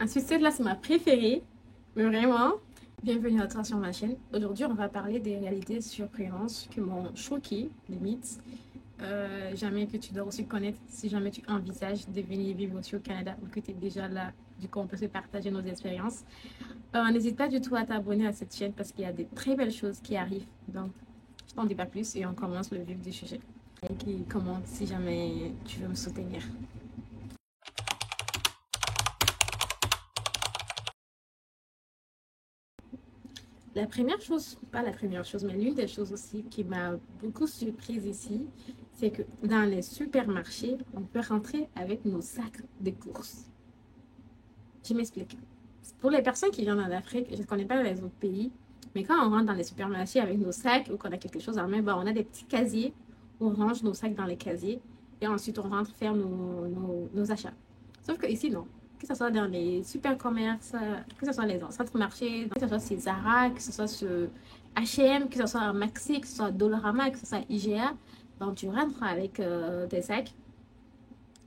Ensuite, celle-là, c'est ma préférée. Mais vraiment, bienvenue à toi sur ma chaîne. Aujourd'hui, on va parler des réalités surprenantes qui m'ont choquée, limite. Jamais que tu dois aussi connaître si jamais tu envisages de venir vivre aussi au Canada ou que tu es déjà là. Du coup, on peut se partager nos expériences. N'hésite pas du tout à t'abonner à cette chaîne parce qu'il y a des très belles choses qui arrivent. Donc, je t'en dis pas plus et on commence le vif du sujet. Et qui commente si jamais tu veux me soutenir. La première chose, pas la première chose, mais l'une des choses aussi qui m'a beaucoup surprise ici, c'est que dans les supermarchés, on peut rentrer avec nos sacs de courses. Je m'explique. Pour les personnes qui viennent en Afrique, je ne connais pas les autres pays, mais quand on rentre dans les supermarchés avec nos sacs ou qu'on a quelque chose en main, ben, on a des petits casiers, on range nos sacs dans les casiers et ensuite on rentre faire nos achats. Sauf que ici, non. Que ce soit dans les super commerces, que ce soit les centres marchés, que ce soit chez Zara, que ce soit sur H&M, que ce soit Maxi, que ce soit Dollarama, que ce soit IGA, donc tu rentres avec tes sacs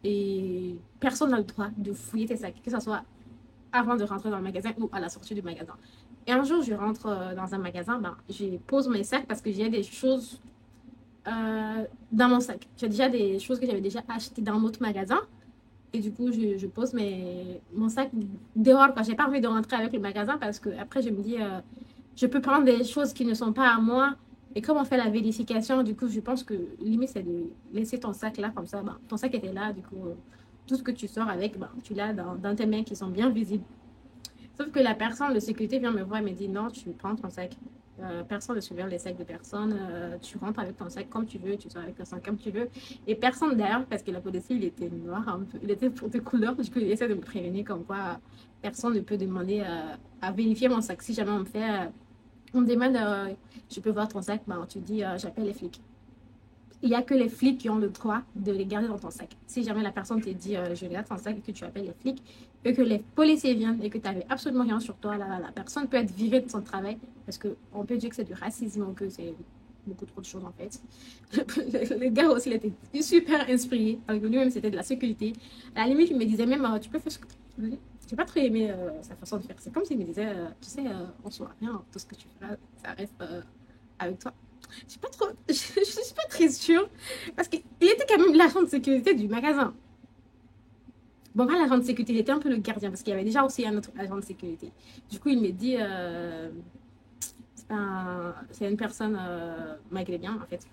et personne n'a le droit de fouiller tes sacs, que ce soit avant de rentrer dans le magasin ou à la sortie du magasin. Et un jour, je rentre dans un magasin, ben, je pose mes sacs parce que j'ai des choses dans mon sac. J'ai déjà des choses que j'avais déjà achetées dans notre magasin. Et du coup, je pose mon sac dehors. J'ai pas envie de rentrer avec le magasin parce que après je me dis, je peux prendre des choses qui ne sont pas à moi. Et comme on fait la vérification, du coup, je pense que limite, c'est de laisser ton sac là, comme ça. Ben, ton sac était là, du coup, tout ce que tu sors avec, ben, tu l'as dans tes mains qui sont bien visibles. Sauf que la personne de sécurité vient me voir et me dit non, tu prends ton sac. Personne ne surveille les sacs de personne. Tu rentres avec ton sac comme tu veux, tu sors avec ton sac comme tu veux. Et personne d'ailleurs, parce que la policier, il était noir un peu, il était pour de couleur. Du coup, il essaie de me prévenir comme quoi personne ne peut demander à vérifier mon sac. Si jamais on me demande, je peux voir ton sac, ben, tu dis, j'appelle les flics. Il n'y a que les flics qui ont le droit de les garder dans ton sac. Si jamais la personne te dit je garde ton sac et que tu appelles les flics et que les policiers viennent et que tu n'avais absolument rien sur toi, la personne peut être virée de son travail parce qu'on peut dire que c'est du racisme ou que c'est beaucoup trop de choses en fait. Le gars aussi, il était super inspiré. Lui-même, c'était de la sécurité. À la limite, il me disait même tu peux faire ce que tu veux. J'ai pas trop aimé sa façon de faire. C'est comme s'il me disait tu sais, on ne saura rien, tout ce que tu feras, ça reste avec toi. Je suis pas trop, je suis pas très sûre parce qu'il était quand même l'agent de sécurité du magasin. Bon, pas l'agent de sécurité, il était un peu le gardien parce qu'il y avait déjà aussi un autre agent de sécurité. Du coup, il me dit, c'est une personne maghrébien en fait.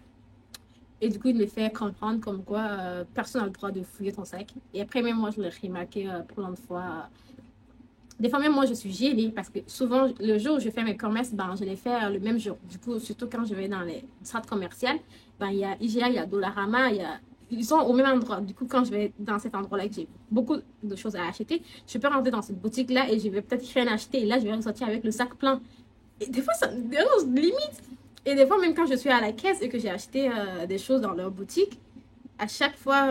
Et du coup, il me fait comprendre comme quoi personne n'a le droit de fouiller ton sac. Et après, même moi, je l'ai remarqué plein de fois. Des fois, même moi, je suis gênée parce que souvent, le jour où je fais mes commerces, ben, je les fais le même jour. Du coup, surtout quand je vais dans les strates commerciales, ben, il y a IGA, il y a Dollarama, ils sont au même endroit. Du coup, quand je vais dans cet endroit-là, que j'ai beaucoup de choses à acheter, je peux rentrer dans cette boutique-là et je vais peut-être rien acheter. Et là, je vais ressortir avec le sac plein. Et des fois, ça me dérange limite. Et des fois, même quand je suis à la caisse et que j'ai acheté des choses dans leur boutique, à chaque fois,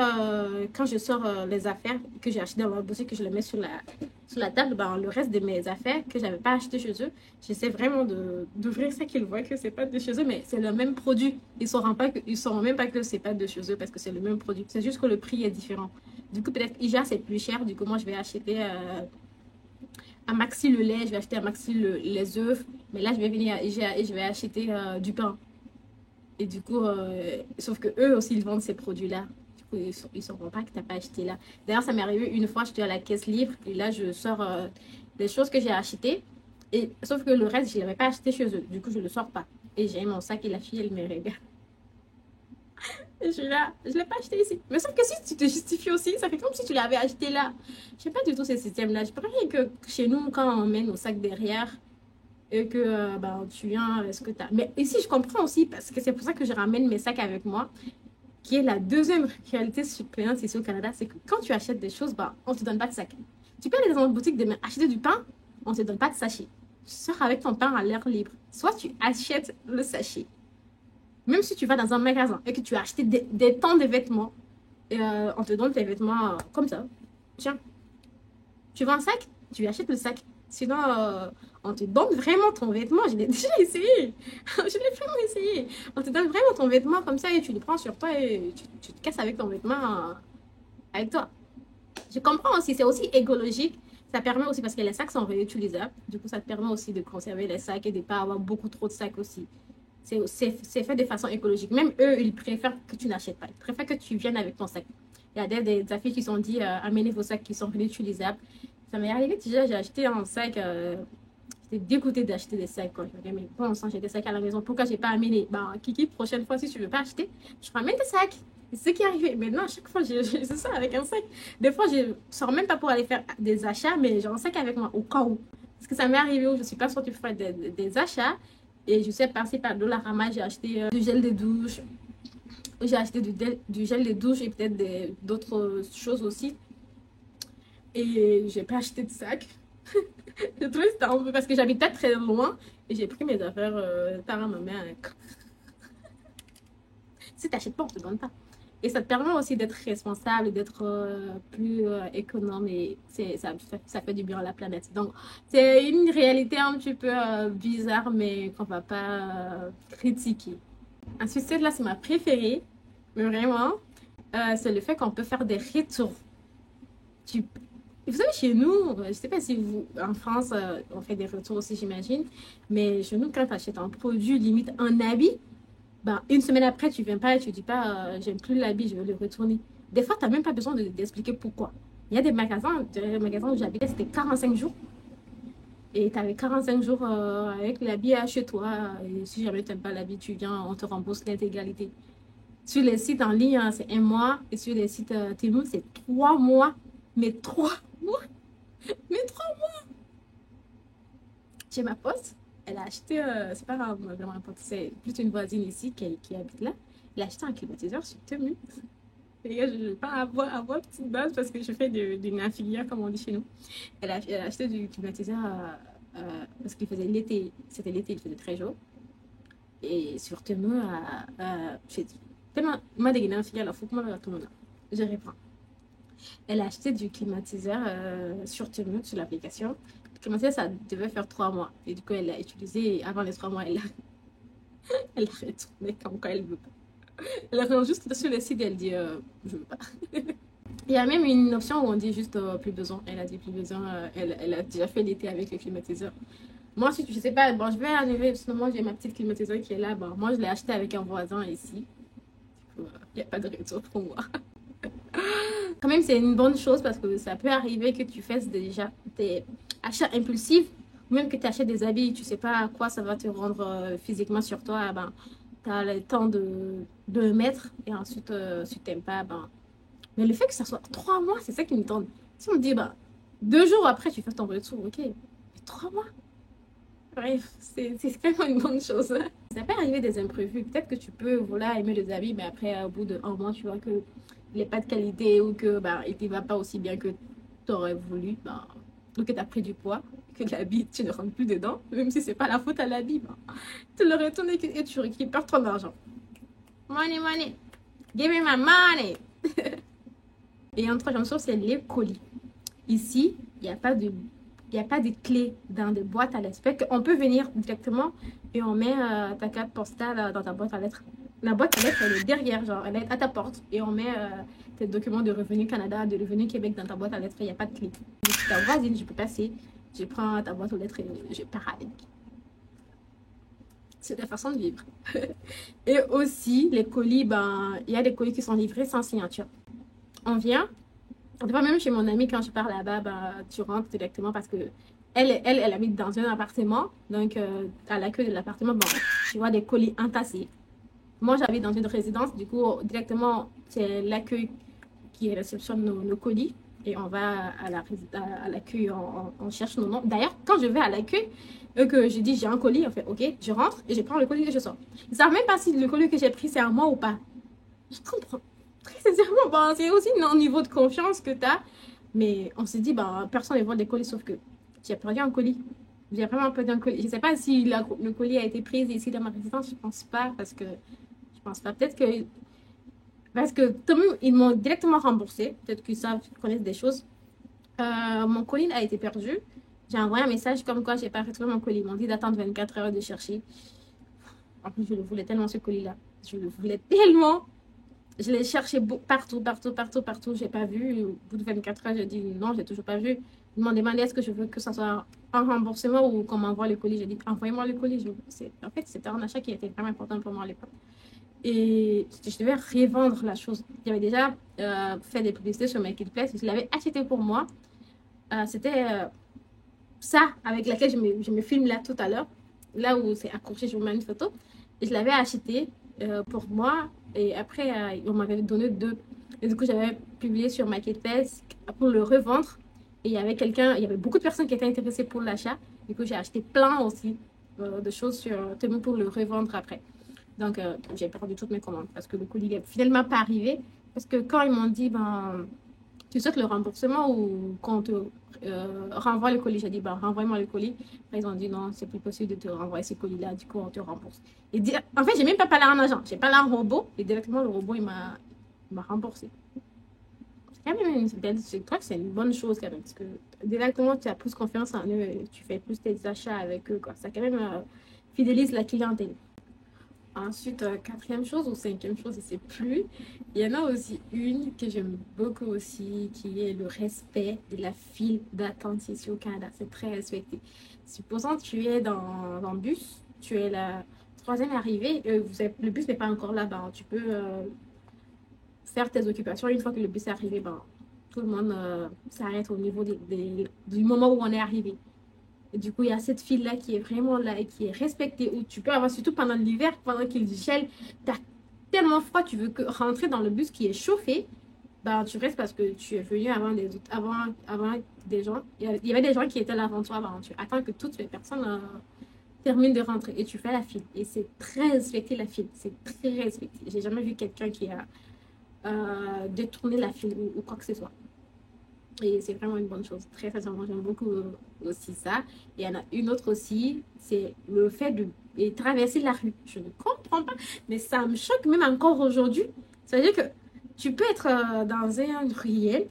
quand je sors les affaires que j'ai achetées dans leur boutique, que je les mets sur la table, ben, le reste de mes affaires que je n'avais pas achetées chez eux, j'essaie vraiment d'ouvrir ça qu'ils voient que c'est pas de chez eux, mais c'est le même produit. Ils ne sauront même pas que c'est pas de chez eux parce que c'est le même produit. C'est juste que le prix est différent. Du coup, peut-être IGA, c'est plus cher. Du coup, moi, je vais acheter à Maxi le lait, je vais acheter à Maxi les œufs. Mais là, je vais venir à IGA et je vais acheter du pain. Et du coup, sauf que eux aussi, ils vendent ces produits-là. Du coup, ils ne sauront pas que tu n'as pas acheté là. D'ailleurs, ça m'est arrivé une fois, j'étais à la caisse libre et là, je sors des choses que j'ai achetées. Et, sauf que le reste, je ne l'avais pas acheté chez eux. Du coup, je ne le sors pas. Et j'ai mon sac et la fille, elle me regarde. Et je suis là, je ne l'ai pas acheté ici. Mais sauf que si tu te justifies aussi, ça fait comme si tu l'avais acheté là. Je sais pas du tout ce système-là. Je préfère que chez nous, quand on met nos sacs derrière, et que ben, tu viens, est-ce que tu as... Mais ici, je comprends aussi, parce que c'est pour ça que je ramène mes sacs avec moi, qui est la deuxième réalité surprenante ici au Canada, c'est que quand tu achètes des choses, ben, on ne te donne pas de sac. Tu peux aller dans une boutique demain acheter du pain, on ne te donne pas de sachet. Tu sors avec ton pain à l'air libre. Soit tu achètes le sachet. Même si tu vas dans un magasin et que tu as acheté des tonnes de vêtements, et, on te donne tes vêtements comme ça. Tiens, tu veux un sac? Tu achètes le sac. Sinon, on te donne vraiment ton vêtement. Je l'ai déjà essayé. Je l'ai vraiment essayé. On te donne vraiment ton vêtement comme ça et tu le prends sur toi et tu te casses avec ton vêtement avec toi. Je comprends aussi, c'est aussi écologique. Ça permet aussi, parce que les sacs sont réutilisables, du coup, ça te permet aussi de conserver les sacs et de ne pas avoir beaucoup trop de sacs aussi. C'est fait de façon écologique. Même eux, ils préfèrent que tu n'achètes pas. Ils préfèrent que tu viennes avec ton sac. Il y a des affiches qui sont dit amenez vos sacs qui sont réutilisables. Ça m'est arrivé déjà, j'ai acheté un sac. J'étais dégoûtée d'acheter des sacs. Quoi. Je me mais bon sang, j'ai des sacs à la maison. Pourquoi j'ai pas amené? Ben, Kiki, prochaine fois, si tu veux pas acheter, je ramène des sacs. C'est ce qui est arrivé. Maintenant, à chaque fois, c'est ça avec un sac. Des fois, je ne sors même pas pour aller faire des achats, mais j'ai un sac avec moi au cas où. Parce que ça m'est arrivé où je ne suis pas sortie pour faire des achats. Et je suis passée par Dollarama, j'ai acheté du gel de douche. J'ai acheté du gel de douche et peut-être d'autres choses aussi. Et j'ai pas acheté de sac. Je trouvais que c'était un peu parce que j'habitais très loin et j'ai pris mes affaires tard à ma mère. Si t'achètes pas, on te donne pas. Et ça te permet aussi d'être responsable, d'être plus économe et ça fait du bien à la planète. Donc, c'est une réalité un petit peu bizarre, mais qu'on va pas critiquer. Ensuite, celle-là, c'est ma préférée, mais vraiment, c'est le fait qu'on peut faire des retours. Tu Vous savez, chez nous, je ne sais pas si vous, en France, on fait des retours aussi, j'imagine, mais chez nous, quand tu achètes un produit, limite un habit, ben, une semaine après, tu ne viens pas et tu ne dis pas, j'aime plus l'habit, je veux le retourner. Des fois, tu n'as même pas besoin d'expliquer pourquoi. Il y a des magasins où j'habitais, c'était 45 jours. Et tu avais 45 jours avec l'habit chez toi. Et si jamais tu n'aimes pas l'habit, tu viens, on te rembourse l'intégralité. Sur les sites en ligne, hein, c'est un mois. Et sur les sites Temu, c'est 3 mois. Mais 3 mois. Mais 3 mois. Chez ma pote, elle a acheté, c'est pas vraiment un pote, c'est plus une voisine ici qui habite là. Elle a acheté un climatiseur sur Temu. Les gars, je ne vais pas avoir petite base parce que je fais d'une infirmière, comme on dit chez nous. Elle a acheté du climatiseur parce qu'il faisait l'été. C'était l'été, il faisait très chaud. Et sur Temu, j'ai dit, tellement, moi, des infirmières, il faut que moi, tout le monde. Je reprends. Elle a acheté du climatiseur sur Temu, sur l'application. Le climatiseur, ça devait faire 3 mois. Et du coup, elle l'a utilisé. Et avant les 3 mois, elle a retourné comme quoi elle veut pas. Elle revient juste sur le site et elle dit je veux pas. Il y a même une option où on dit juste plus besoin. Elle a dit plus besoin. Elle a déjà fait l'été avec le climatiseur. Moi, si tu sais pas, bon, je vais arriver. Parce que moi, j'ai ma petite climatiseur qui est là. Bon, moi, je l'ai acheté avec un voisin ici. Il n'y a pas de retour pour moi. Quand même, c'est une bonne chose parce que ça peut arriver que tu fasses déjà des achats impulsifs. Même que tu achètes des habits, tu sais pas à quoi ça va te rendre physiquement sur toi. Ben, tu as le temps de le mettre et ensuite, si tu n'aimes pas, ben. Mais le fait que ça soit 3 mois, c'est ça qui me tente. Si on me dit, ben, 2 jours après, tu fais ton retour, ok. Mais 3 mois? Bref, c'est vraiment une bonne chose. Ça peut arriver des imprévus. Peut-être que tu peux vouloir aimer les habits, mais après, au bout d'un mois, tu vois que il n'est pas de qualité ou que bah, il ne va pas aussi bien que tu aurais voulu. Bah, ou que tu as pris du poids, que l'habit, tu ne rentres plus dedans, même si ce n'est pas la faute à l'habit. Bah, tu le retournes et tu récupères ton argent. Money, money. Give me my money. Et en troisième chose, c'est les colis. Ici, il n'y a pas de clés dans des boîtes à lettres. On peut venir directement et on met ta carte postale dans ta boîte à lettres. La boîte à lettres, elle est derrière, genre, elle est à ta porte. Et on met tes documents de Revenu Canada, de Revenu Québec dans ta boîte à lettres. Il n'y a pas de clé. Je suis ta voisine, je peux passer. Je prends ta boîte aux lettres et je pars avec. C'est la façon de vivre. Et aussi, les colis, ben, il y a des colis qui sont livrés sans signature. On vient. Des fois, même chez mon amie, quand je pars là-bas, ben, tu rentres directement parce que elle habite dans un appartement. Donc, à l'accueil de l'appartement, bon, tu vois des colis entassés. Moi, j'habite dans une résidence. Du coup, directement, c'est l'accueil qui réceptionne nos colis. Et on va à l'accueil, on cherche nos noms. D'ailleurs, quand je vais à l'accueil, que je dis j'ai un colis, on fait ok, je rentre et je prends le colis et je sors. Ils ne savent même pas si le colis que j'ai pris, c'est à moi ou pas. Je comprends. Très sincèrement, ben, c'est aussi un niveau de confiance que tu as. Mais on se dit, ben, personne ne vole des colis, sauf que j'ai perdu un colis. J'ai vraiment perdu un colis. Je ne sais pas si le colis a été pris ici dans ma résidence. Je ne pense pas, parce que je pense pas. Peut-être que parce que ils m'ont directement remboursé. Peut-être qu'ils savent, qu'ils connaissent des choses. Mon colis a été perdu. J'ai envoyé un message comme quoi j'ai pas retrouvé mon colis. Ils m'ont dit d'attendre 24 heures de chercher. En plus, je le voulais tellement ce colis-là. Je le voulais tellement. Je l'ai cherché partout, partout, partout, partout. J'ai pas vu. Au bout de 24 heures, j'ai dit non, j'ai toujours pas vu. Ils m'ont demandé est-ce que je veux que ça soit un remboursement ou qu'on m'envoie le colis. J'ai dit envoyez-moi le colis. En fait, c'était un achat qui était vraiment important pour moi à l'époque. Et je devais revendre la chose. J'avais déjà fait des publicités sur Marketplace. Je l'avais acheté pour moi. C'était ça avec laquelle je me filme là tout à l'heure. Là où c'est accroché, je vous mets une photo. Et je l'avais acheté pour moi. Et après, on m'avait donné deux. Et du coup, j'avais publié sur Marketplace pour le revendre. Et il y avait quelqu'un, il y avait beaucoup de personnes qui étaient intéressées pour l'achat. Du coup, j'ai acheté plein aussi de choses sur Temu pour le revendre après. Donc, j'ai perdu toutes mes commandes parce que le colis n'est finalement pas arrivé. Parce que quand ils m'ont dit, ben, tu souhaites le remboursement ou qu'on te renvoie le colis, j'ai dit, ben, renvoie-moi le colis. Après, ils ont dit, non, c'est plus possible de te renvoyer ce colis-là, du coup, on te rembourse. Et en fait, j'ai même pas parlé à un agent, j'ai parlé à un robot et directement, le robot, il m'a remboursé. C'est quand même je crois que c'est une bonne chose quand même parce que directement, tu as plus confiance en eux et tu fais plus tes achats avec eux, quoi. Ça quand même fidélise la clientèle. Ensuite, quatrième chose ou cinquième chose, je ne sais plus. Il y en a aussi une que j'aime beaucoup aussi, qui est le respect de la file d'attente ici au Canada. C'est très respecté. Supposons que tu es dans le bus, tu es la troisième arrivée, le bus n'est pas encore là, ben, tu peux faire tes occupations. Une fois que le bus est arrivé, ben, tout le monde s'arrête au niveau du moment où on est arrivé. Et du coup, il y a cette file-là qui est vraiment là et qui est respectée, où tu peux avoir, surtout pendant l'hiver, pendant qu'il gèle, tu as tellement froid, tu veux rentrer dans le bus qui est chauffé, ben, tu restes parce que tu es venu avant des autres, avant des gens. Il y avait des gens qui étaient là avant toi, ben, tu attends que toutes les personnes terminent de rentrer et tu fais la file. Et c'est très respecté la file, c'est très respecté. J'ai jamais vu quelqu'un qui a détourné la file ou quoi que ce soit. Et c'est vraiment une bonne chose. Très sincèrement, j'aime beaucoup aussi ça. Et il y en a une autre aussi, c'est le fait de traverser la rue. Je ne comprends pas, mais ça me choque même encore aujourd'hui. C'est-à-dire que tu peux être dans un ruelle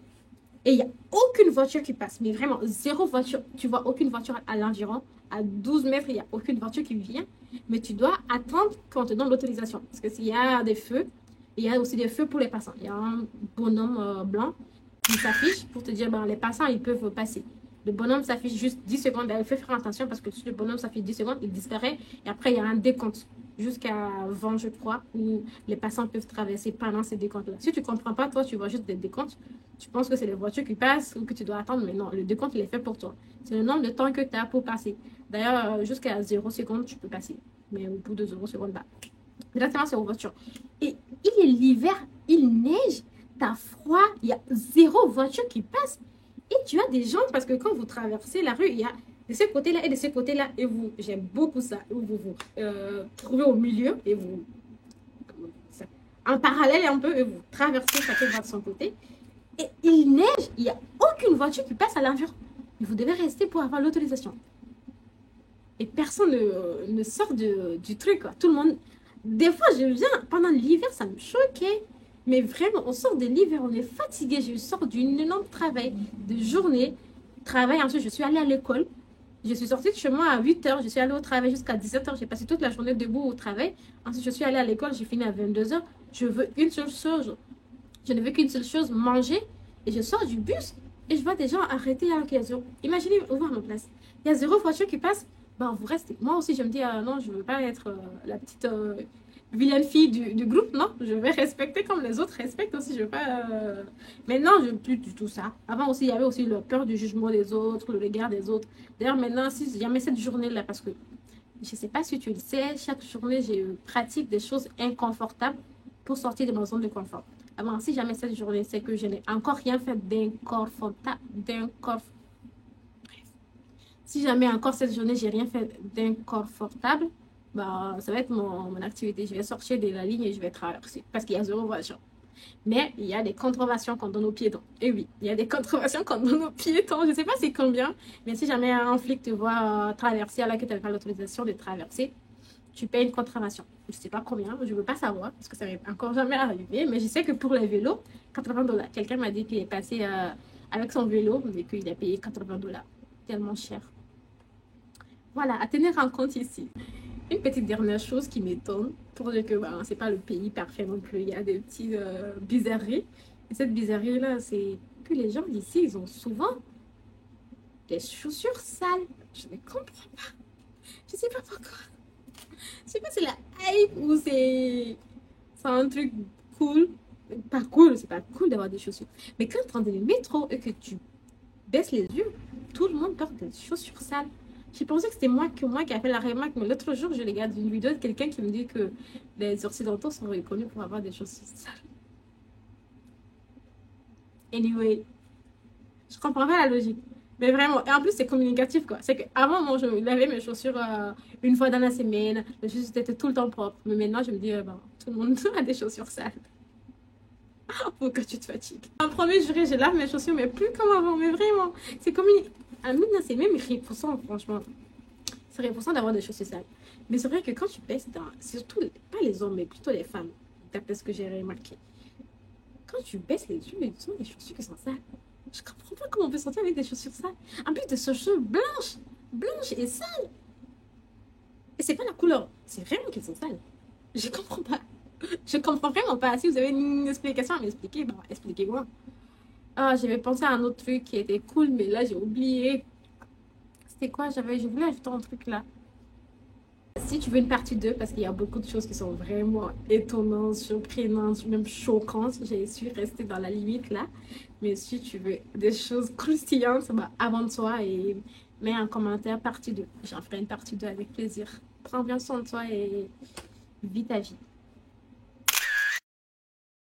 et il n'y a aucune voiture qui passe. Mais vraiment, zéro voiture. Tu vois aucune voiture à l'environ. À 12 mètres, il n'y a aucune voiture qui vient. Mais tu dois attendre qu'on te donne l'autorisation. Parce que s'il y a des feux, il y a aussi des feux pour les passants. Il y a un bonhomme blanc qui s'affiche pour te dire, ben, les passants, ils peuvent passer. Le bonhomme s'affiche juste 10 secondes. Il faut faire attention parce que si le bonhomme s'affiche 10 secondes, il disparaît. Et après, il y a un décompte jusqu'à 20, je crois, où les passants peuvent traverser pendant ces décomptes-là. Si tu ne comprends pas, toi, tu vois juste des décomptes. Tu penses que c'est les voitures qui passent ou que tu dois attendre. Mais non, le décompte, il est fait pour toi. C'est le nombre de temps que tu as pour passer. D'ailleurs, jusqu'à 0 secondes, tu peux passer. Mais au bout de 0 secondes, bah, directement, c'est aux voitures. Et il est l'hiver, il neige, t'as froid, il y a zéro voiture qui passe. Et tu as des gens, parce que quand vous traversez la rue, il y a de ce côté-là et de ce côté-là, et vous, j'aime beaucoup ça, où vous vous trouvez au milieu, et vous, en parallèle un peu, et vous traversez chacun de son côté. Et il neige, il n'y a aucune voiture qui passe à l'environ. Et vous devez rester pour avoir l'autorisation. Et personne ne sort du truc, quoi. Tout le monde. Des fois, je viens, pendant l'hiver, ça me choquait. Mais vraiment, on sort de l'hiver, on est fatigué. Je sors d'une énorme travail, de journée. Travail, ensuite, je suis allée à l'école. Je suis sortie de chez moi à 8 heures. Je suis allée au travail jusqu'à 17 heures. J'ai passé toute la journée debout au travail. Ensuite, je suis allée à l'école. J'ai fini à 22 heures. Je veux une seule chose. Je ne veux qu'une seule chose, manger. Et je sors du bus et je vois des gens arrêtés à l'occasion. Imaginez, ouvrir ma place. Il y a zéro voiture qui passe. Ben, vous restez. Moi aussi, je me dis, non, je ne veux pas être la petite vilaine fille du groupe. Non, je vais respecter comme les autres respectent aussi. Je veux pas. Maintenant, je ne veux plus du tout ça. Avant aussi, il y avait aussi la peur du jugement des autres, le regard des autres. D'ailleurs, maintenant, si jamais cette journée-là, parce que je ne sais pas si tu le sais, chaque journée, je pratique des choses inconfortables pour sortir de ma zone de confort. Avant, si jamais cette journée, c'est que je n'ai encore rien fait d'inconfortable, si jamais encore cette journée, j'ai rien fait d'inconfortable, bah, ça va être mon activité. Je vais sortir de la ligne et je vais traverser parce qu'il y a zéro voiture. Mais il y a des contraventions qu'on donne aux piétons. Et oui, il y a des contraventions qu'on donne aux piétons. Je ne sais pas c'est combien, mais si jamais un flic te voit traverser alors que tu n'as pas l'autorisation de traverser, tu payes une contravention. Je ne sais pas combien, je ne veux pas savoir parce que ça m'est encore jamais arrivé. Mais je sais que pour les vélos, 80 dollars. Quelqu'un m'a dit qu'il est passé avec son vélo et qu'il a payé 80 dollars. Tellement cher. Voilà, à tenir en compte ici. Une petite dernière chose qui m'étonne, pour dire que bah, c'est pas le pays parfait non plus, il y a des petites bizarreries. Et cette bizarrerie-là, c'est que les gens d'ici, ils ont souvent des chaussures sales. Je ne comprends pas. Je sais pas pourquoi. Je sais pas si c'est la hype ou c'est un truc cool. Pas cool, c'est pas cool d'avoir des chaussures. Mais quand tu es dans le métro et que tu baisses les yeux, tout le monde porte des chaussures sales. J'ai pensé que c'était moi qui a fait la remarque, mais l'autre jour, je regarde une vidéo de quelqu'un qui me dit que les Occidentaux sont reconnus pour avoir des chaussures sales. Anyway, je comprends pas la logique. Mais vraiment, et en plus, c'est communicatif, quoi. C'est qu'avant, moi, je lavais mes chaussures une fois dans la semaine. Les chaussures étaient tout le temps propres. Mais maintenant, je me dis, ben, tout le monde a des chaussures sales. Pourquoi tu te fatigues? Un premier juré, je lave mes chaussures, mais plus comme avant. Mais vraiment, c'est comme une... Ah, maintenant, c'est même repoussant, franchement. C'est repoussant d'avoir des chaussures sales. Mais c'est vrai que quand tu baisses dans... Surtout, pas les hommes, mais plutôt les femmes, d'après ce que j'ai remarqué. Quand tu baisses les yeux, ils ont des chaussures qui sont sales. Je comprends pas comment on peut sortir avec des chaussures sales. En plus, des chaussures blanches. Blanches et sales. Et c'est pas la couleur. C'est vraiment qu'elles sont sales. Je comprends pas. Je comprends vraiment pas. Si vous avez une explication à m'expliquer, bah, expliquez-moi. Ah, j'avais pensé à un autre truc qui était cool, mais là, j'ai oublié. C'était quoi? Je voulais ajouter un truc là. Si tu veux une partie 2 parce qu'il y a beaucoup de choses qui sont vraiment étonnantes, surprenantes, même choquantes, j'ai su rester dans la limite là. Mais si tu veux des choses croustillantes, bah, abonne-toi et mets un commentaire partie 2. J'en ferai une partie 2 avec plaisir. Prends bien soin de toi et vis ta vie.